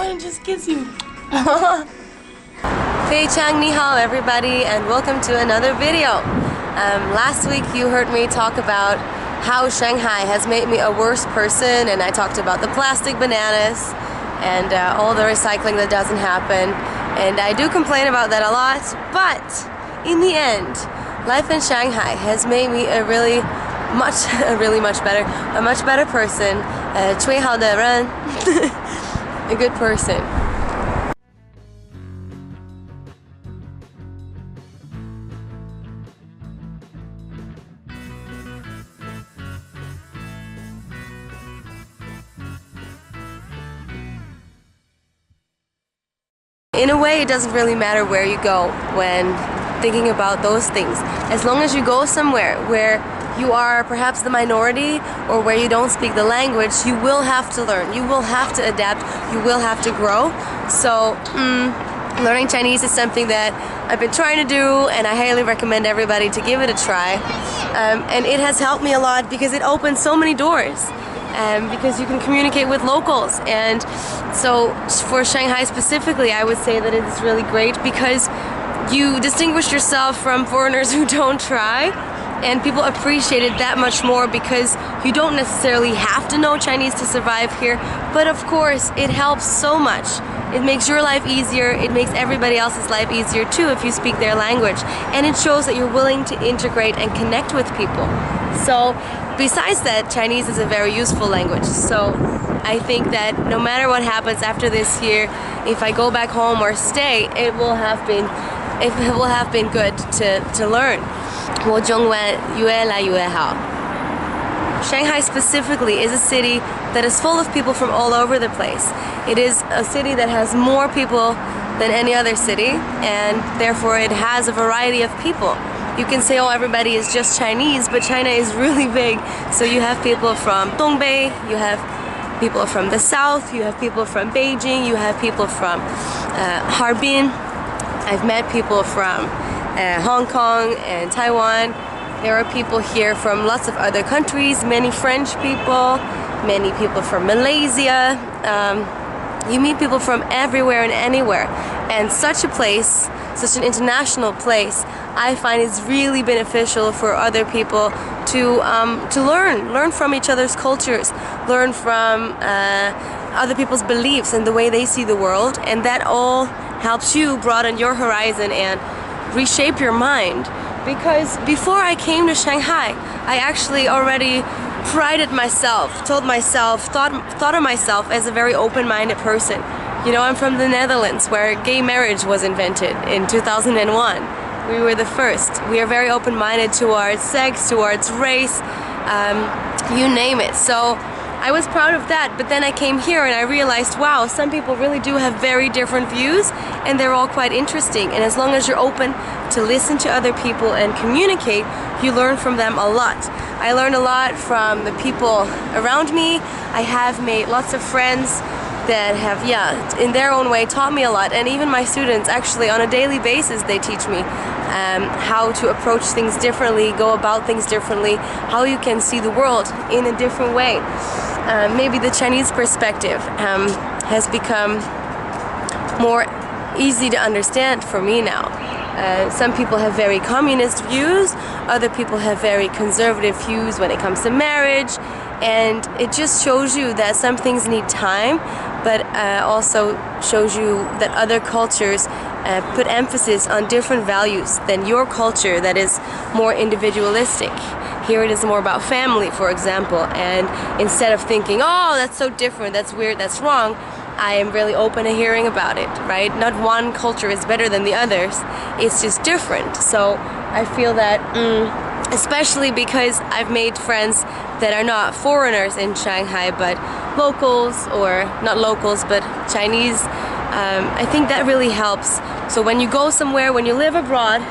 and just kiss you. Fei Chang Ni Hao everybody, and welcome to another video. Last week you heard me talk about how Shanghai has made me a worse person, and I talked about the plastic bananas and all the recycling that doesn't happen, and I do complain about that a lot, but in the end life in Shanghai has made me a much better person, 最好的人, a good person. In a way, it doesn't really matter where you go when thinking about those things. As long as you go somewhere where you are perhaps the minority or where you don't speak the language, you will have to learn, you will have to adapt, you will have to grow. So learning Chinese is something that I've been trying to do, and I highly recommend everybody to give it a try. And it has helped me a lot because it opens so many doors. Because you can communicate with locals, and so for Shanghai specifically I would say that it is really great because you distinguish yourself from foreigners who don't try, and people appreciate it that much more because you don't necessarily have to know Chinese to survive here, but of course it helps so much. It makes your life easier, it makes everybody else's life easier too if you speak their language, and it shows that you're willing to integrate and connect with people. So besides that, Chinese is a very useful language, so I think that no matter what happens after this year, if I go back home or stay, it will have been good to learn. 我中文越来越好. Shanghai specifically is a city that is full of people from all over the place. It is a city that has more people than any other city, and therefore it has a variety of people. You can say, oh, everybody is just Chinese, but China is really big. So you have people from Dongbei, you have people from the south, you have people from Beijing, you have people from Harbin. I've met people from Hong Kong and Taiwan. There are people here from lots of other countries, many French people, many people from Malaysia. You meet people from everywhere and anywhere. And such a place, such an international place, I find it's really beneficial for other people to learn from each other's cultures, learn from other people's beliefs and the way they see the world, and that all helps you broaden your horizon and reshape your mind. Because before I came to Shanghai, I actually already prided myself, thought of myself as a very open-minded person. You know, I'm from the Netherlands, where gay marriage was invented in 2001. We were the first. We are very open-minded towards sex, towards race, you name it. So I was proud of that, but then I came here and I realized, wow, some people really do have very different views, and they're all quite interesting. And as long as you're open to listen to other people and communicate, you learn from them a lot. I learned a lot from the people around me. I have made lots of friends that have, in their own way taught me a lot, and even my students actually on a daily basis they teach me how to approach things differently, go about things differently, how you can see the world in a different way. Maybe the Chinese perspective has become more easy to understand for me now. Some people have very communist views, other people have very conservative views when it comes to marriage, and it just shows you that some things need time, but also shows you that other cultures put emphasis on different values than your culture that is more individualistic. Here it is more about family, for example, and instead of thinking, oh, that's so different, that's weird, that's wrong, I am really open to hearing about it, right? Not one culture is better than the others, it's just different. So I feel that, especially because I've made friends that are not foreigners in Shanghai, but locals, or not locals, but Chinese, I think that really helps. So when you go somewhere, when you live abroad,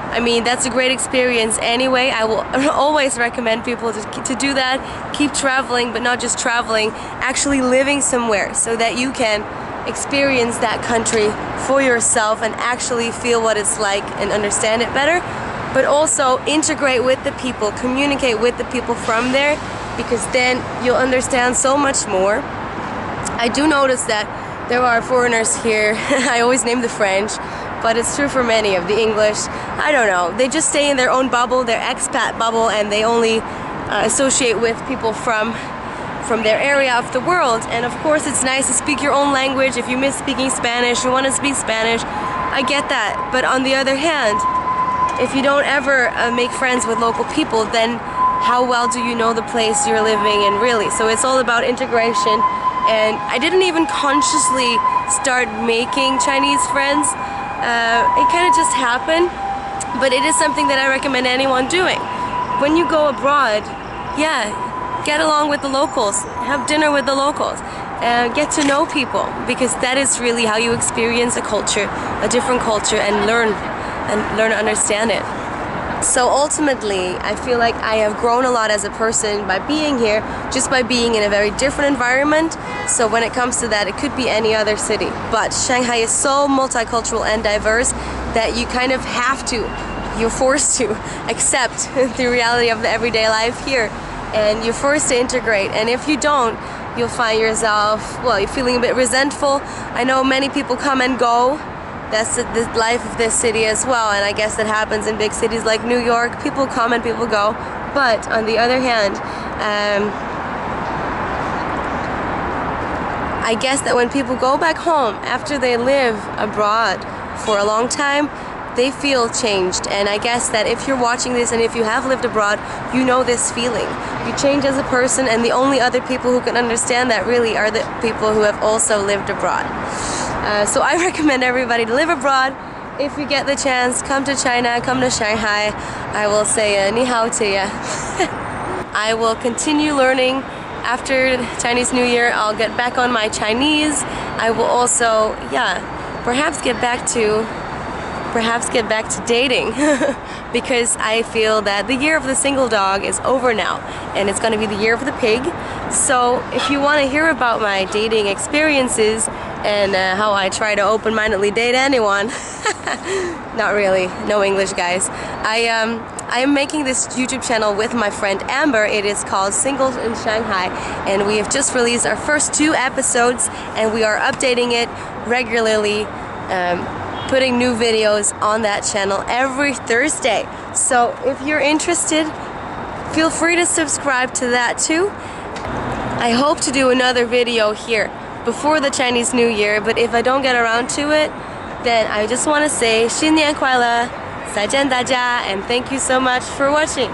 I mean, that's a great experience anyway. I will always recommend people to do that. Keep traveling, but not just traveling, actually living somewhere so that you can experience that country for yourself and actually feel what it's like and understand it better. But also integrate with the people, communicate with the people from there, because then you'll understand so much more. I do notice that there are foreigners here. I always name the French, but it's true for many of the English. I don't know. They just stay in their own bubble, their expat bubble, and they only associate with people from their area of the world. And of course it's nice to speak your own language. If you miss speaking Spanish, you want to speak Spanish, I get that. But on the other hand, if you don't ever make friends with local people, then how well do you know the place you're living in really? So it's all about integration. And I didn't even consciously start making Chinese friends. It kind of just happened, but it is something that I recommend anyone doing. When you go abroad, yeah, get along with the locals, have dinner with the locals, get to know people, because that is really how you experience a culture, a different culture, and learn to understand it. So ultimately, I feel like I have grown a lot as a person by being here, just by being in a very different environment. So when it comes to that, it could be any other city. But Shanghai is so multicultural and diverse that you kind of have to, you're forced to accept the reality of the everyday life here. And you're forced to integrate. And if you don't, you'll find yourself, well, you're feeling a bit resentful. I know many people come and go. That's the life of this city as well, and I guess that happens in big cities like New York. People come and people go. But on the other hand, I guess that when people go back home after they live abroad for a long time, they feel changed. And I guess that if you're watching this and if you have lived abroad, you know this feeling. You change as a person, and the only other people who can understand that really are the people who have also lived abroad. So I recommend everybody to live abroad. If you get the chance, come to China, come to Shanghai. I will say ni hao to you. I will continue learning after Chinese New Year. I'll get back on my Chinese. I will also, yeah, perhaps get back to dating because I feel that the year of the single dog is over now and it's going to be the year of the pig. So if you want to hear about my dating experiences and how I try to open-mindedly date anyone, not really, no English guys, I am making this YouTube channel with my friend Amber. It is called Singles in Shanghai, and we have just released our first 2 episodes, and we are updating it regularly, putting new videos on that channel every Thursday. So if you're interested, feel free to subscribe to that too. I hope to do another video here before the Chinese New Year, but if I don't get around to it, then I just want to say 新年快乐, 再见大家, and thank you so much for watching.